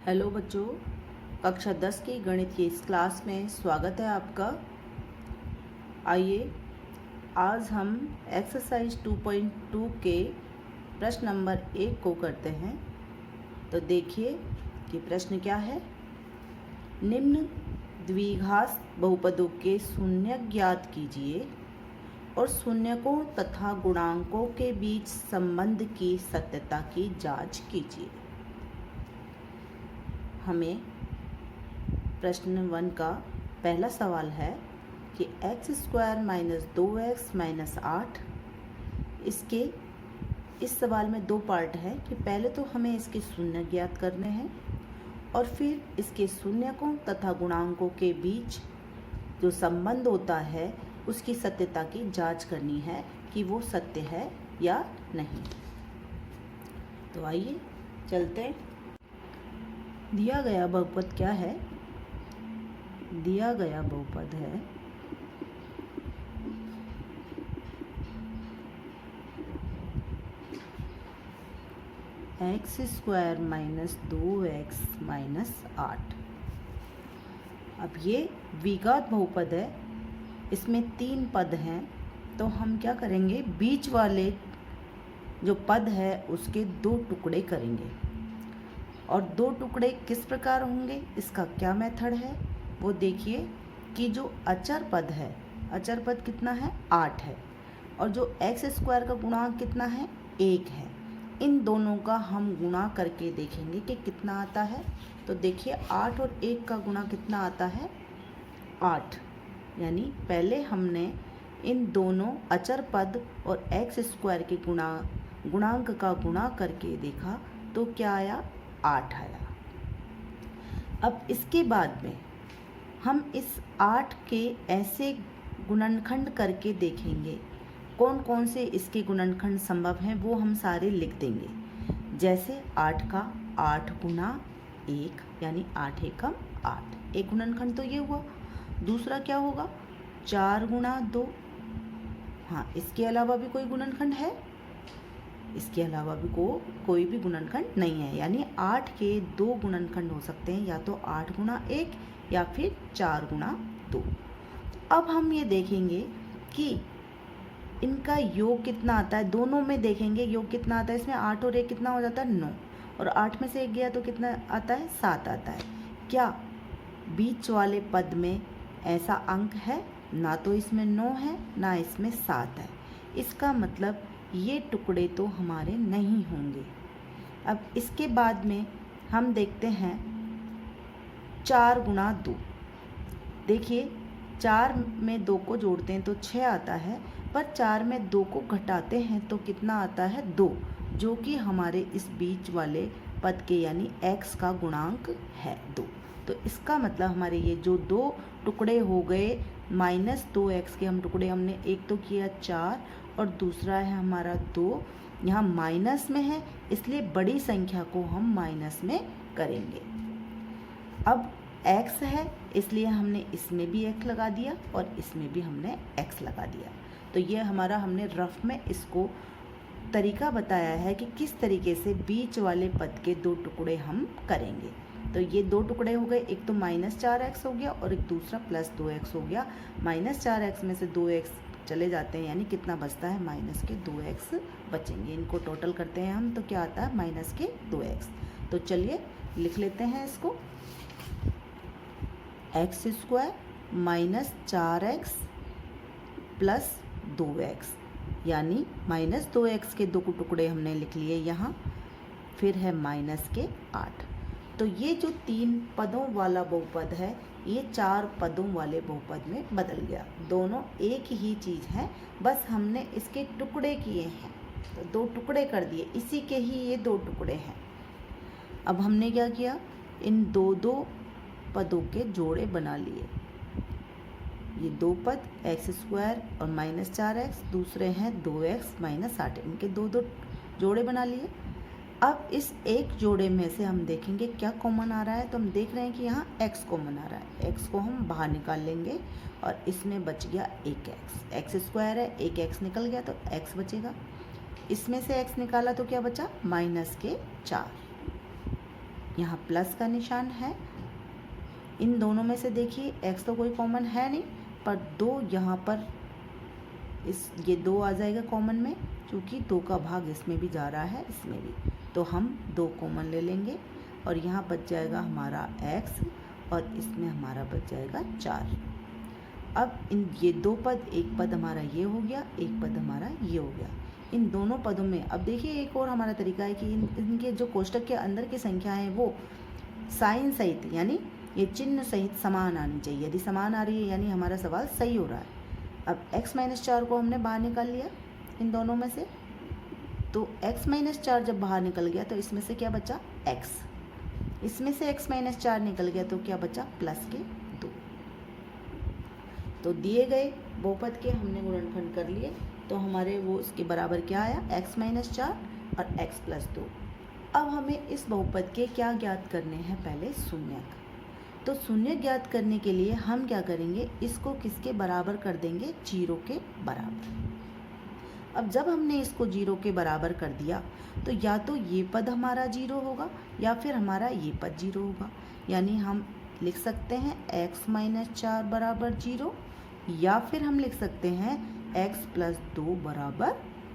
Hello बच्चों, कक्षा 10 की गणित की इस क्लास में स्वागत है आपका। आइए आज हम एक्सरसाइज 2.2 के प्रश्न नंबर 1 को करते हैं। तो देखिए कि प्रश्न क्या है। निम्न द्विघात बहुपदों के शून्य ज्ञात कीजिए और शून्यकों तथा गुणांकों के बीच संबंध की सत्यता की जांच कीजिए। हमें प्रश्न 1 का पहला सवाल है कि x² - 2x - 8। इस सवाल में दो पार्ट है कि पहले तो हमें इसके शून्य ज्ञात करने हैं और फिर इसके शून्यकों तथा गुणांकों के बीच जो संबंध होता है उसकी सत्यता की जांच करनी है कि वो सत्य है या नहीं। तो आइए चलते हैं। दिया गया बहुपद क्या है? दिया गया बहुपद है x² - 2x - 8। अब ये द्विघात बहुपद है, इसमें 3 पद हैं। तो हम क्या करेंगे, बीच वाले जो पद है उसके 2 टुकड़े करेंगे। और 2 टुकड़े किस प्रकार होंगे, इसका क्या मेथड है वो देखिए कि जो अचर पद है, अचर पद कितना है 8 है, और जो x² का गुणांक कितना है 1 है। इन दोनों का हम गुणा करके देखेंगे कि कितना आता है। तो देखिए 8 और 1 का गुणा कितना आता है 8। यानी पहले हमने इन दोनों अचर पद और x² के गुणांक का गुणा करके देखा तो क्या आया 8 आया। अब इसके बाद में हम इस 8 के ऐसे गुणनखंड करके देखेंगे, कौन कौन से इसके गुणनखंड संभव हैं वो हम सारे लिख देंगे। जैसे 8 का 8 गुना 1 यानी 8 एकम 8, एक गुणनखंड तो ये हुआ। दूसरा क्या होगा 4 गुना 2। हाँ, इसके अलावा भी कोई गुणनखंड है? इसके अलावा भी कोई भी गुणनखंड नहीं है। यानी 8 के 2 गुणनखंड हो सकते हैं, या तो 8 गुना 1 या फिर 4 गुना 2। अब हम ये देखेंगे कि इनका योग कितना आता है, दोनों में देखेंगे योग कितना आता है। इसमें 8 और 1 कितना हो जाता है 9, और 8 में से 1 गया तो कितना आता है 7 आता है। क्या बीच वाले पद में ऐसा अंक है? ना तो इसमें 9 है ना इसमें 7 है। इसका मतलब ये टुकड़े तो हमारे नहीं होंगे। अब इसके बाद में हम देखते हैं 4 गुना 2। देखिए 4 में 2 को जोड़ते हैं तो 6 आता है, पर 4 में 2 को घटाते हैं तो कितना आता है 2, जो कि हमारे इस बीच वाले पद के यानी x का गुणांक है 2। तो इसका मतलब हमारे ये जो 2 टुकड़े हो गए -2x के हम टुकड़े, हमने एक तो किया 4 और दूसरा है हमारा 2। यहाँ माइनस में है इसलिए बड़ी संख्या को हम माइनस में करेंगे। अब x है इसलिए हमने इसमें भी x लगा दिया और इसमें भी हमने x लगा दिया। तो ये हमारा, हमने रफ में इसको तरीका बताया है कि किस तरीके से बीच वाले पद के 2 टुकड़े हम करेंगे। तो ये 2 टुकड़े हो गए, एक तो -4x हो गया और एक दूसरा +2x हो गया। -4x में से 2x चले जाते हैं, यानी कितना बचता है -2x बचेंगे। इनको टोटल करते हैं हम तो क्या आता है -2x। तो चलिए लिख लेते हैं इसको, x² - 4x + 2x, यानी -2x के 2 टुकड़े हमने लिख लिए यहाँ। फिर है -8। तो ये जो 3 पदों वाला बहुपद है ये 4 पदों वाले बहुपद में बदल गया। दोनों एक ही चीज़ है, बस हमने इसके टुकड़े किए हैं। तो 2 टुकड़े कर दिए, इसी के ही ये 2 टुकड़े हैं। अब हमने क्या किया, इन 2 पदों के जोड़े बना लिए। ये 2 पद x² और -4x, दूसरे हैं 2x - 8, इनके 2 जोड़े बना लिए। अब इस एक जोड़े में से हम देखेंगे क्या कॉमन आ रहा है। तो हम देख रहे हैं कि यहाँ x कॉमन आ रहा है, x को हम बाहर निकाल लेंगे और इसमें बच गया 1x। x² है, 1x निकल गया तो x बचेगा। इसमें से x निकाला तो क्या बचा -4। यहाँ प्लस का निशान है। इन दोनों में से देखिए x तो कोई कॉमन है नहीं, पर 2 यहाँ पर ये 2 आ जाएगा कॉमन में, क्योंकि 2 का भाग इसमें भी जा रहा है इसमें भी, तो हम 2 कॉमन ले लेंगे और यहाँ बच जाएगा हमारा x और इसमें हमारा बच जाएगा 4। अब ये 2 पद, एक पद हमारा ये हो गया, एक पद हमारा ये हो गया। इन दोनों पदों में अब देखिए एक और हमारा तरीका है कि इनके जो कोष्टक के अंदर की संख्या है वो साइन सहित यानी ये चिन्ह सहित समान आनी चाहिए। यदि समान आ रही है यानी हमारा सवाल सही हो रहा है। अब x-4 को हमने बाहर निकाल लिया इन दोनों में से, तो x-4 जब बाहर निकल गया तो इसमें से क्या बचा x, इसमें से x-4 निकल गया तो क्या बचा प्लस के 2। तो दिए गए बहुपद के हमने गुणनखंड कर लिए, तो हमारे वो इसके बराबर क्या आया x-4 और x + 2। अब हमें इस बहुपद के क्या ज्ञात करने हैं, पहले शून्यक। तो शून्य ज्ञात करने के लिए हम क्या करेंगे, इसको किसके बराबर कर देंगे, 0 के बराबर। अब जब हमने इसको 0 के बराबर कर दिया तो या तो ये पद हमारा 0 होगा या फिर हमारा ये पद 0 होगा। यानी हम लिख सकते हैं x-4 बराबर 0 या फिर हम लिख सकते हैं x + 2 बराबर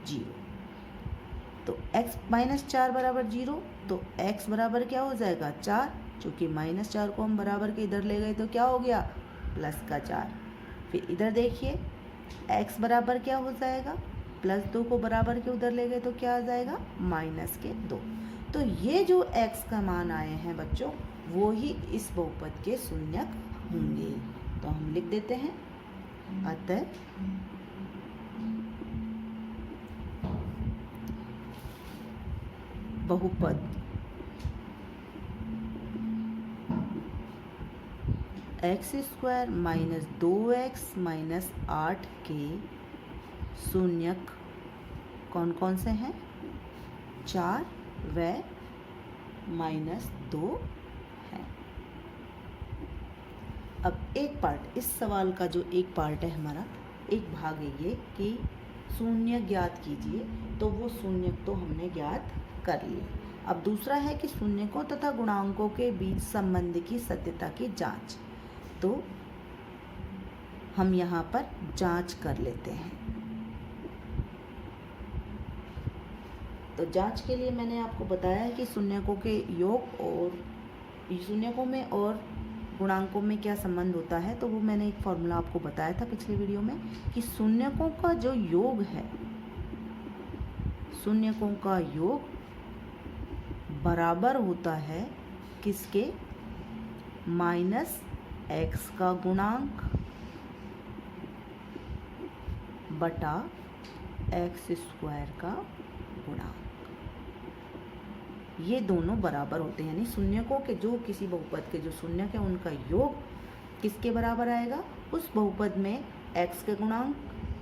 0। तो x-4 बराबर 0, तो x बराबर क्या हो जाएगा 4, चूँकि -4 को हम बराबर के इधर ले गए तो क्या हो गया प्लस का 4। फिर इधर देखिए x बराबर क्या हो जाएगा, +2 को बराबर के उधर ले गए तो क्या आ जाएगा -2। तो ये जो x का मान आए हैं बच्चों, वो ही इस बहुपद के शून्यक होंगे। तो हम लिख देते हैं, अतः बहुपद x² - 2x - 8 के शून्यक कौन कौन से हैं, 4 व -2 है। अब एक पार्ट, इस सवाल का जो एक पार्ट है हमारा, एक भाग है ये कि शून्य ज्ञात कीजिए, तो वो शून्यक तो हमने ज्ञात कर लिए। अब दूसरा है कि शून्यकों तथा गुणांकों के बीच संबंध की सत्यता की जांच। तो हम यहाँ पर जांच कर लेते हैं। तो जांच के लिए मैंने आपको बताया है कि शून्यकों के योग और शून्यकों में और गुणांकों में क्या संबंध होता है। तो वो मैंने एक फॉर्मूला आपको बताया था पिछले वीडियो में कि शून्यकों का जो योग है, शून्यकों का योग बराबर होता है किसके, -x का गुणांक बटा x² का गुणांक। ये दोनों बराबर होते हैं, यानी शून्यकों के जो किसी बहुपद के जो शून्यक है उनका योग किसके बराबर आएगा, उस बहुपद में x का गुणांक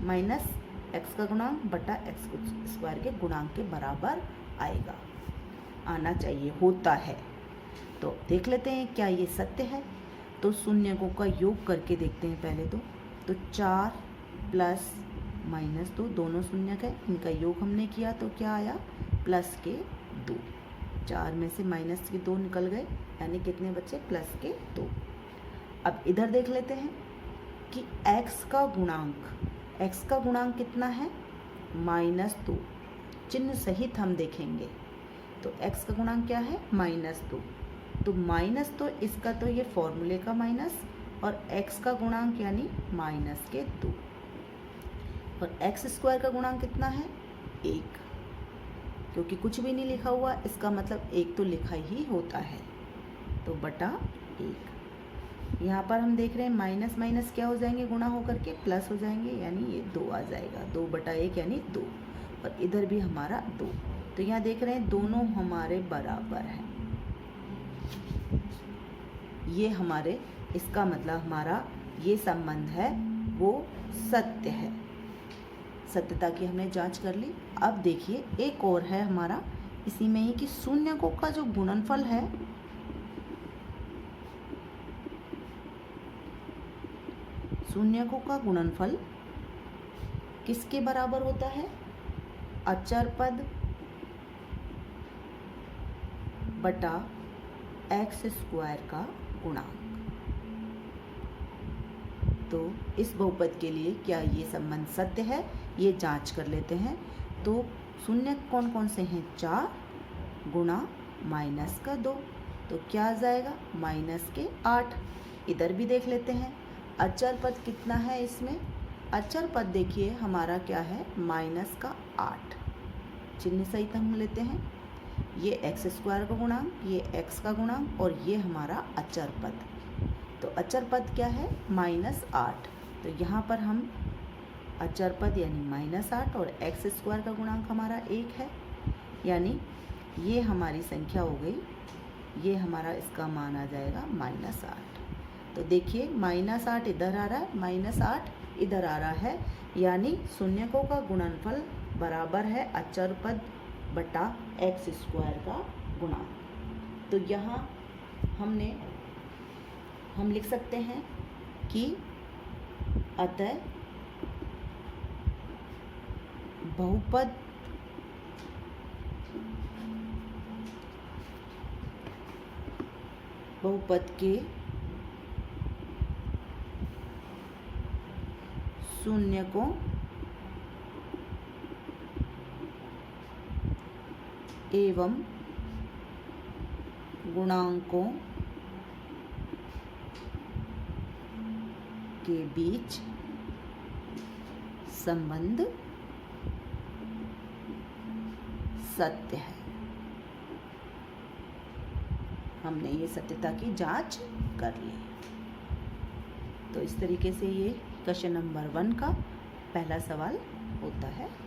माइनस x का गुणांक बटा x² के गुणांक के बराबर आएगा, आना चाहिए, होता है। तो देख लेते हैं क्या ये सत्य है। तो शून्यकों का योग करके देखते हैं पहले तो 4 + -2 दोनों शून्यक है, इनका योग हमने किया तो क्या आया +2। 4 में से -2 निकल गए, यानी कितने बचे +2। अब इधर देख लेते हैं कि x का गुणांक कितना है, -2, चिन्ह सहित हम देखेंगे। तो x का गुणांक क्या है -2, तो माइनस तो इसका तो ये फॉर्मूले का माइनस, और x का गुणांक यानी -2, और x² का गुणांक कितना है 1, क्योंकि कुछ भी नहीं लिखा हुआ इसका मतलब 1 तो लिखा ही होता है, तो बटा 1। यहाँ पर हम देख रहे हैं माइनस माइनस क्या हो जाएंगे, गुणा होकर के प्लस हो जाएंगे, यानी ये 2 आ जाएगा, 2/1 यानी 2, और इधर भी हमारा 2। तो यहाँ देख रहे हैं दोनों हमारे बराबर हैं, ये हमारे, इसका मतलब हमारा ये संबंध है वो सत्य है। सत्यता की हमने जांच कर ली। अब देखिए एक और है हमारा इसी में ही कि शून्यकों का जो गुणनफल है, शून्यकों का गुणनफल किसके बराबर होता है, अचर पद बटा एक्स स्क्वायर का गुणांक। तो इस बहुपद के लिए क्या ये संबंध सत्य है, ये जांच कर लेते हैं। तो शून्य कौन कौन से हैं, 4 गुणा माइनस का 2, तो क्या आ जाएगा माइनस के 8। इधर भी देख लेते हैं अचर पद कितना है इसमें। अचर पद देखिए हमारा क्या है, माइनस का 8। चिन्ह सहित हम लेते हैं, ये एक्स स्क्वायर का गुणांक, ये एक्स का गुणांक और ये हमारा अचर पद। तो अचर पद क्या है, -8। तो यहाँ पर हम अचर पद यानी -8 और एक्स स्क्वायर का गुणांक हमारा 1 है, यानी ये हमारी संख्या हो गई, ये हमारा इसका मान आ जाएगा -8। तो देखिए -8 इधर आ रहा है, -8 इधर आ रहा है, यानी शून्यकों का गुणनफल बराबर है अचर पद बटा एक्स स्क्वायर का गुणांक। तो यहाँ हम लिख सकते हैं कि अतः बहुपद के शून्यकों एवं गुणांकों के बीच संबंध सत्य है। हमने ये सत्यता की जांच कर ली। तो इस तरीके से ये क्वेश्चन नंबर 1 का पहला सवाल होता है।